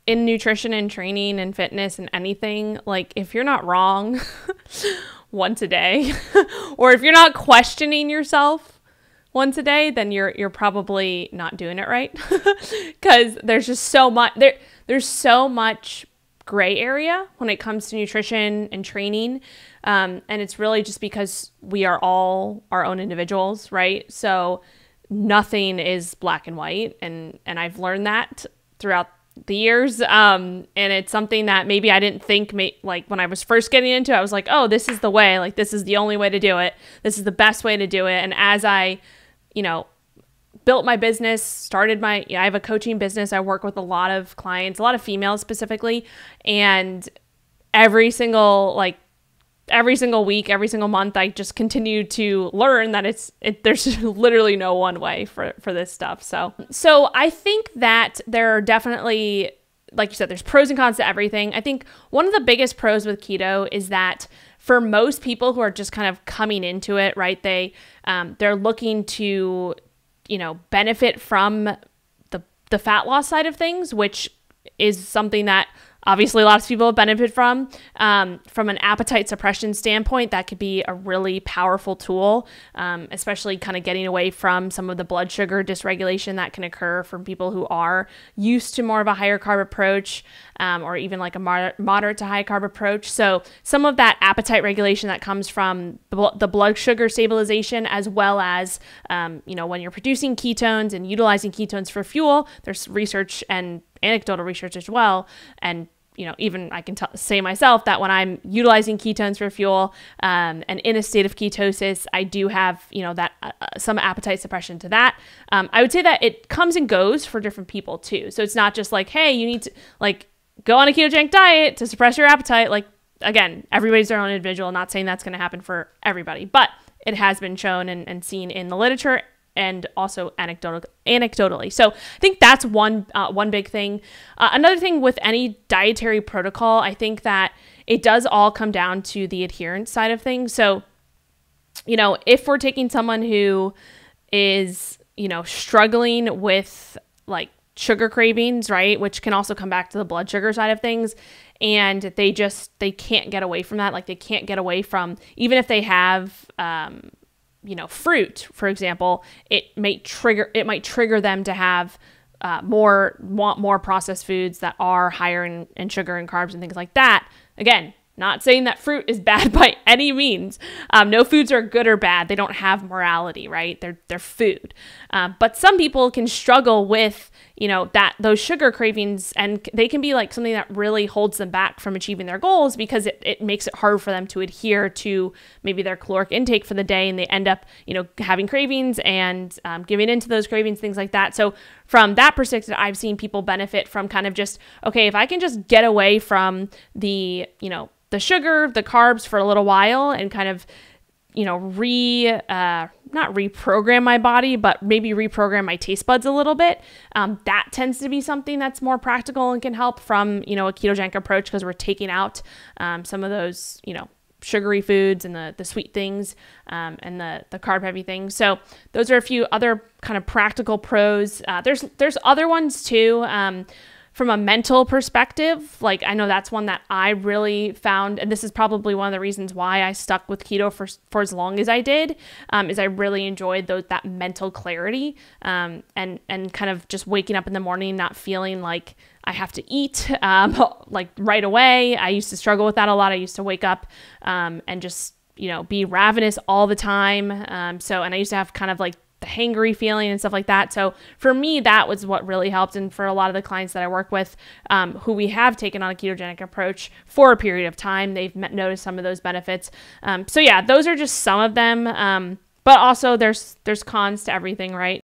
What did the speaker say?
in nutrition and training and fitness and anything, like if you're not wrong once a day, or if you're not questioning yourself once a day, then you're probably not doing it right. Because there's just so much there's so much gray area when it comes to nutrition and training. And it's really just because we are all our own individuals, right? So nothing is black and white. And I've learned that throughout the years. And it's something that maybe I didn't think, like when I was first getting into it, I was like, oh, this is the way, like this is the only way to do it. This is the best way to do it. And as I, built my business, I have a coaching business. I work with a lot of clients, a lot of females specifically. And every single week, every single month, I just continue to learn that there's literally no one way for this stuff. So I think that there are definitely, like you said, there's pros and cons to everything. I think one of the biggest pros with keto is that for most people who are just kind of coming into it, right, they're looking to, benefit from the fat loss side of things, which is something that obviously lots of people benefit from. From an appetite suppression standpoint, that could be a really powerful tool, especially kind of getting away from some of the blood sugar dysregulation that can occur from people who are used to more of a higher carb approach, or even like a moderate to high carb approach. So some of that appetite regulation that comes from the blood sugar stabilization, as well as, when you're producing ketones and utilizing ketones for fuel, there's research and anecdotal research as well. And even I can say myself that when I'm utilizing ketones for fuel, and in a state of ketosis, I do have, that some appetite suppression to that. I would say that it comes and goes for different people too. So it's not just like, hey, you need to like go on a ketogenic diet to suppress your appetite. Like, again, everybody's their own individual. Not saying that's going to happen for everybody, but it has been shown and seen in the literature and also anecdotally. So I think that's one big thing. Another thing with any dietary protocol, I think that it does all come down to the adherence side of things. So, if we're taking someone who is, struggling with like sugar cravings, right, which can also come back to the blood sugar side of things, and they can't get away from that. Like they can't get away from, even if they have, fruit, for example, it might trigger them to have want more processed foods that are higher in sugar and carbs and things like that. Again, not saying that fruit is bad by any means. No foods are good or bad. They don't have morality, right? They're food. But some people can struggle with, those sugar cravings, and they can be like something that really holds them back from achieving their goals because it makes it hard for them to adhere to maybe their caloric intake for the day, and they end up, having cravings and giving into those cravings, things like that. So from that perspective, I've seen people benefit from kind of just, okay, if I can just get away from the sugar, the carbs for a little while and kind of, not reprogram my body, but maybe reprogram my taste buds a little bit. That tends to be something that's more practical and can help from, a ketogenic approach, because we're taking out some of those, sugary foods and the sweet things, and the carb heavy things. So those are a few other kind of practical pros. There's other ones too. From a mental perspective, like I know that's one that I really found, and this is probably one of the reasons why I stuck with keto for as long as I did, is I really enjoyed that mental clarity, and kind of just waking up in the morning not feeling like I have to eat like right away. I used to struggle with that a lot. I used to wake up and just be ravenous all the time. And I used to have kind of like the hangry feeling and stuff like that. So for me, that was what really helped. And for a lot of the clients that I work with, who we have taken on a ketogenic approach for a period of time, they've noticed some of those benefits. So yeah, those are just some of them. But also there's cons to everything, right?